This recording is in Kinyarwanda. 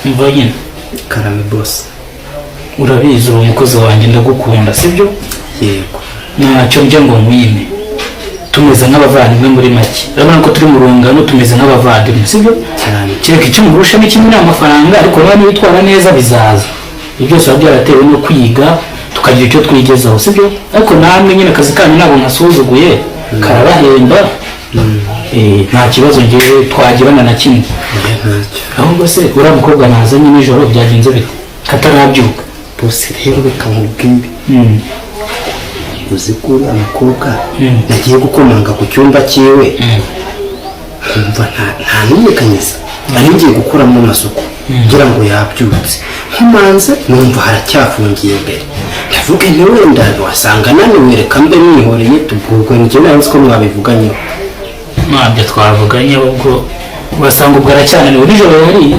Mvanye karame boss. urabizi uri umukozi wanjye ndagukunda sibyo? Yego. Ntacyo njya ngo nkwime. Tumeze nk'abavandimwe muri make. Urabona ko turi mu rungano tumeze nk'abavandimwe sibyo? Cyane. Kereka icyo murusha n'ikindi ni amafaranga ariko niba witwara neza bizaza. Ibyo byose biba byaratewe no kwiga tukagira icyo twigezaho sibyo? Ariko namwe nyine akazi kanyu ntabwo nkasuzuguye karabahemba. Nta kibazo ngewe twagirana na kimwe. Ahubwo se uriya mukobwa nazanye nijoro byagenze bite katarabyuka? Bose rero reka nkubwire. Uzi ko uriya mukobwa nagiye gukomanga ku cyumba cyiwe kumva nta n'umwekanyiza ari ngiye gukuramo amasuku kugira ngo yabyutse nkumanze numva haracyafungiye imbere ndavuga nti wenda wasanga naniwe reka mbe mwihoreye tubwurwe njye nawe ko mwabivuganyeho. Ntabyo twavuganye ahubwo wasanga ubwo aracyananiwe nijoro yariye.